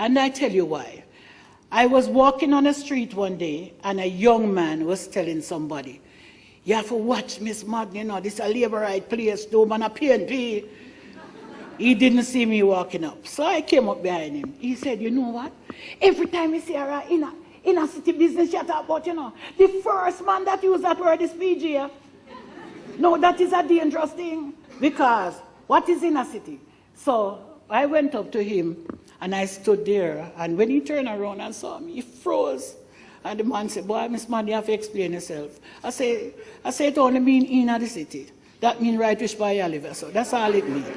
And I tell you why. I was walking on the street one day, and a young man was telling somebody, you have to watch Miss Madden, you know, this is a labor-right place, no man a PNP. He didn't see me walking up. So I came up behind him. He said, you know what? Every time you see her in a city business, you talk about, you know, the first man that used that word is PG. No, that is a dangerous thing. Because what is in a city? So I went up to him and I stood there. And when he turned around and saw me, he froze. And the man said, boy, Miss Madden, you have to explain yourself. I say it only means in the city. That means right wish by Oliver. So that's all it means.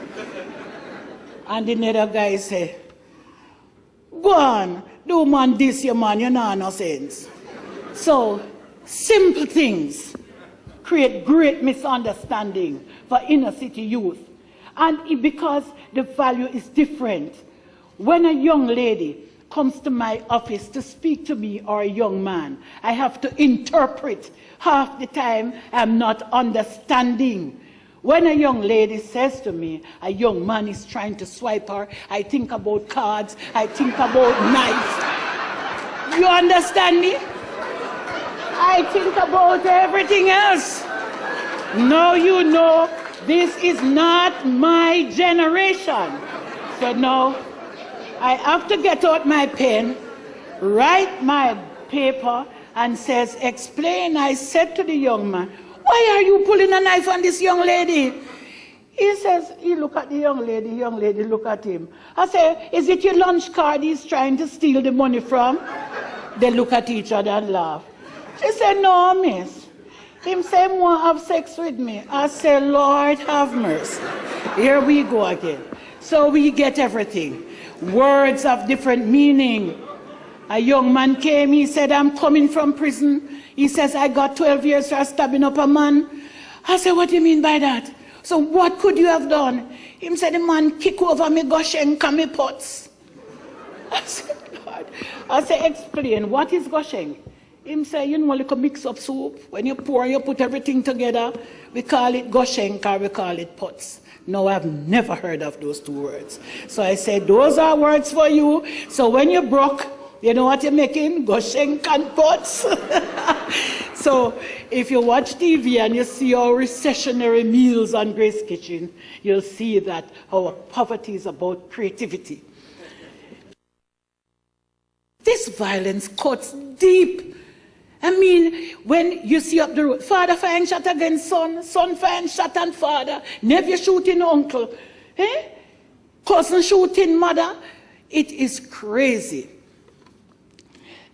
And the other guy said, go on, do man this, your man, you know no sense. So, simple things create great misunderstanding for inner city youth. And because the value is different. When a young lady comes to my office to speak to me or a young man, I have to interpret. Half the time, I'm not understanding. When a young lady says to me, a young man is trying to swipe her, I think about cards, I think about knives. You understand me? I think about everything else. Now you know this is not my generation. So now I have to get out my pen, write my paper, and says, explain. I said to the young man, why are you pulling a knife on this young lady? He says, he look at the young lady look at him. I say, is it your lunch card he's trying to steal the money from? They look at each other and laugh. She said, no, miss. Him say, want to have sex with me. I say, Lord have mercy. Here we go again. So we get everything. Words have different meaning. A young man came, he said, I'm coming from prison. He says, I got 12 years for stabbing up a man. I said, what do you mean by that? So what could you have done? He said, the man kick over me goshenka, me pots. I said, Lord. I said, explain, what is goshenka? He said, you know, like a mix-up soup. When you pour, you put everything together. We call it goshenka, we call it pots. No, I've never heard of those two words. So I said, those are words for you. So when you broke, you know what you're making? Goshenka and pots. So if you watch TV and you see our recessionary meals on Grace Kitchen, you'll see that our poverty is about creativity. This violence cuts deep. I mean, when you see up the road, father firing shot against son, son firing shot on father, nephew shooting uncle, cousin shooting mother, it is crazy.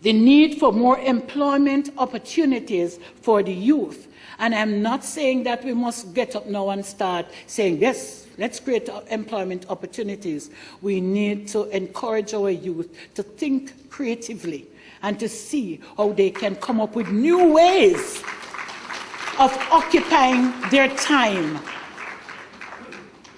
The need for more employment opportunities for the youth. And I'm not saying that we must get up now and start saying, yes, let's create employment opportunities. We need to encourage our youth to think creatively and to see how they can come up with new ways of occupying their time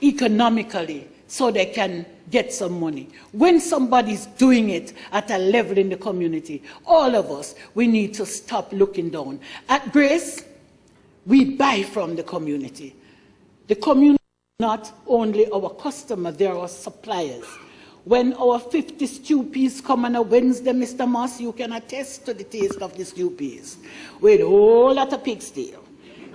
economically so they can get some money. When somebody's doing it at a level in the community, all of us, we need to stop looking down. At Grace, we buy from the community. The community is not only our customer, they're our suppliers. When our 50 stew peas come on a Wednesday, Mr. Moss, you can attest to the taste of the stew peas. With a whole lot of pig's tail.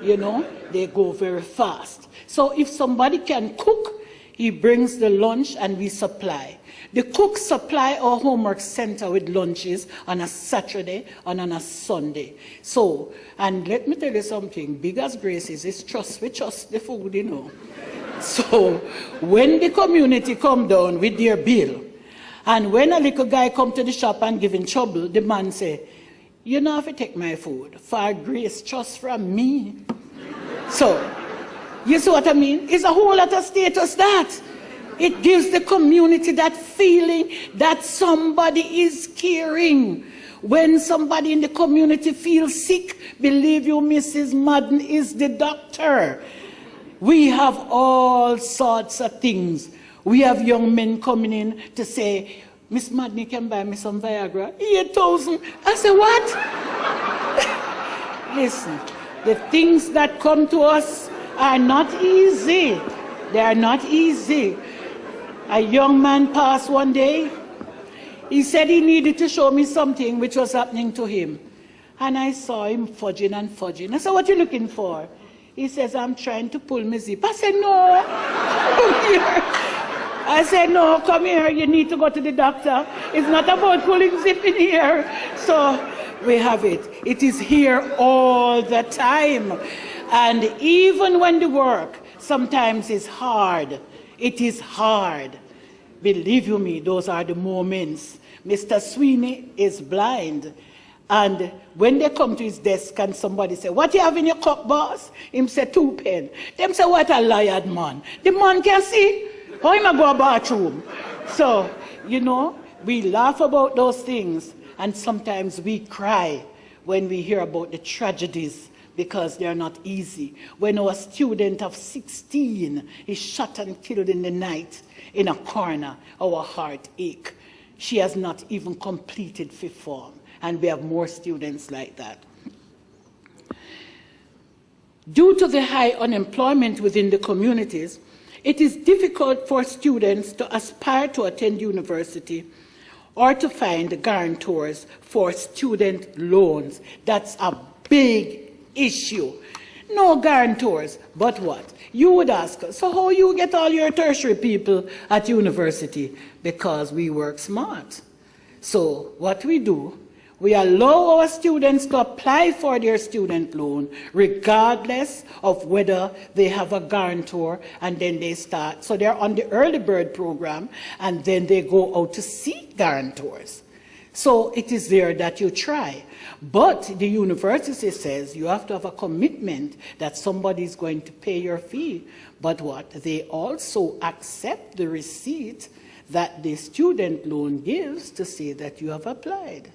You know, they go very fast. So if somebody can cook, he brings the lunch and we supply. The cooks supply our homework center with lunches on a Saturday and on a Sunday. So, and let me tell you something, big as Grace is trust, we trust the food, you know. So, when the community come down with their bill, and when a little guy come to the shop and give him trouble, the man say, you know if you take my food, for Grace, trust from me. So, you see what I mean? It's a whole lot of status that. It gives the community that feeling that somebody is caring. When somebody in the community feels sick, believe you, Mrs. Madden is the doctor. We have all sorts of things. We have young men coming in to say, Miss Madden, you can buy me some Viagra. 8,000. I say, what? Listen, the things that come to us are not easy. They are not easy. A young man passed one day. He said he needed to show me something which was happening to him. And I saw him fudging and fudging. I said, what are you looking for? He says, I'm trying to pull my zip. I said, no, come here. I said, no, come here. You need to go to the doctor. It's not about pulling zip in here. So we have it. It is here all the time. And even when the work sometimes is hard, it is hard. Believe you me, those are the moments. Mr. Sweeney is blind. And when they come to his desk and somebody say, what you have in your cup, boss? Him say, 2 pence. Them say, what a liar man. The man can see. How him a go to bathroom? So, you know, we laugh about those things. And sometimes we cry when we hear about the tragedies because they're not easy. When our student of 16 is shot and killed in the night in a corner, our heart ache. She has not even completed fifth form. And we have more students like that. Due to the high unemployment within the communities, it is difficult for students to aspire to attend university or to find guarantors for student loans. That's a big issue. No guarantors, but what? You would ask, so how you get all your tertiary people at university? Because we work smart. So what we do, we allow our students to apply for their student loan regardless of whether they have a guarantor, and then they start. So they're on the early bird program, and then they go out to seek guarantors. So it is there that you try. But the university says you have to have a commitment that somebody is going to pay your fee. But what? They also accept the receipt that the student loan gives to say that you have applied.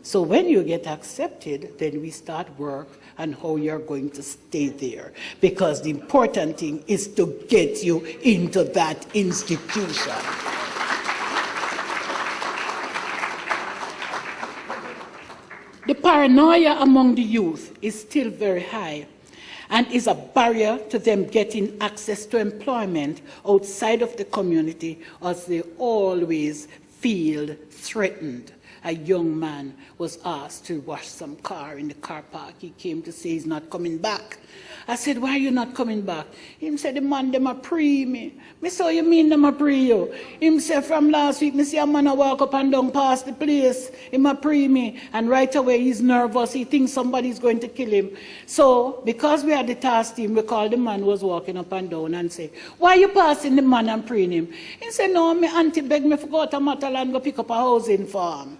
So when you get accepted, then we start work on how you're going to stay there. Because the important thing is to get you into that institution. The paranoia among the youth is still very high and is a barrier to them getting access to employment outside of the community, as they always feel threatened. A young man was asked to wash some car in the car park. He came to say he's not coming back. I said, why are you not coming back? He said, the man, them a pre me. Me said, you mean them a pre you? He said, from last week, me see a man a walk up and down past the place. Him a pre me. And right away, he's nervous. He thinks somebody's going to kill him. So, because we had the task team, we called the man who was walking up and down and say, why are you passing the man and preying him? He said, no, my auntie begged me to go to Matalan go pick up a housing farm.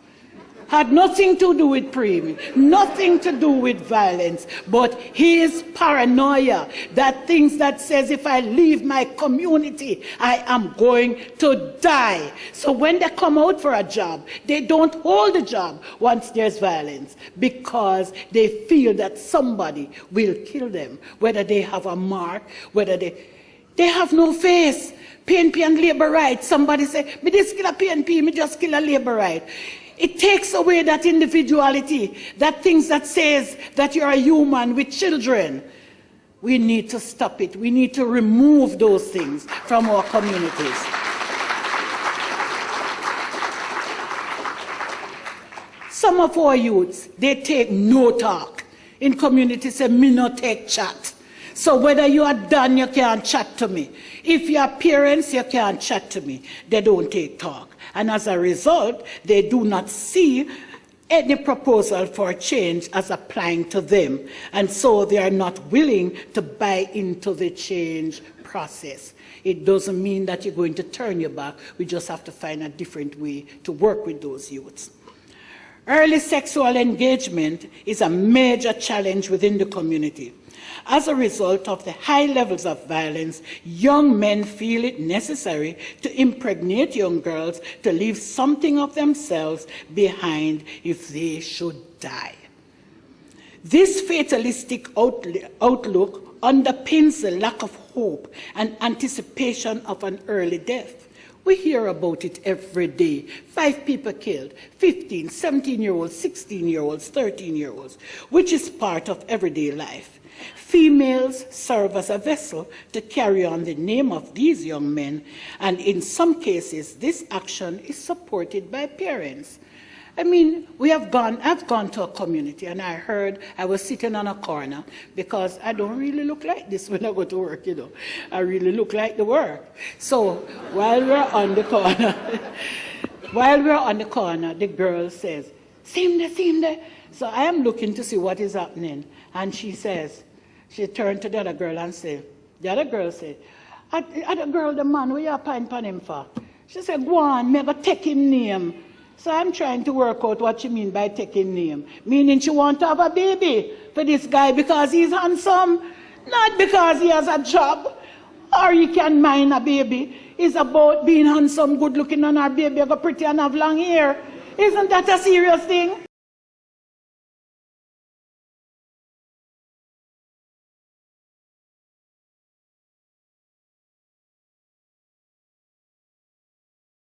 Had nothing to do with preying, nothing to do with violence, but his paranoia, that things that says if I leave my community, I am going to die. So when they come out for a job, they don't hold the job once there's violence, because they feel that somebody will kill them, whether they have a mark, whether they have no face. PNP and labor rights. Somebody say, me just kill a PNP, me just kill a labor right. It takes away that individuality, that things that says that you're a human with children. We need to stop it. We need to remove those things from our communities. Some of our youths, they take no talk. In communities, say, me no take chat. So whether you are done, you can't chat to me. If you are parents, you can't chat to me. They don't take talk. And as a result, they do not see any proposal for change as applying to them. And so they are not willing to buy into the change process. It doesn't mean that you're going to turn your back. We just have to find a different way to work with those youths. Early sexual engagement is a major challenge within the community. As a result of the high levels of violence, young men feel it necessary to impregnate young girls to leave something of themselves behind if they should die. This fatalistic outlook underpins the lack of hope and anticipation of an early death. We hear about it every day. 5 people killed, 15, 17-year-olds, 16-year-olds, 13-year-olds, which is part of everyday life. Females serve as a vessel to carry on the name of these young men, and in some cases, this action is supported by parents. I mean, I've gone to a community and I was sitting on a corner because I don't really look like this when I go to work, you know. I really look like the work. So while we're on the corner, the girl says, "See him there." So I am looking to see what is happening. And she turned to the other girl and said, the girl, the man, what you pine on him for? She said, "Go on, me go take him name." So I'm trying to work out what she mean by taking name. Meaning she want to have a baby for this guy because he's handsome, not because he has a job or he can mind a baby. It's about being handsome, good looking, and our baby go pretty and have long hair. Isn't that a serious thing?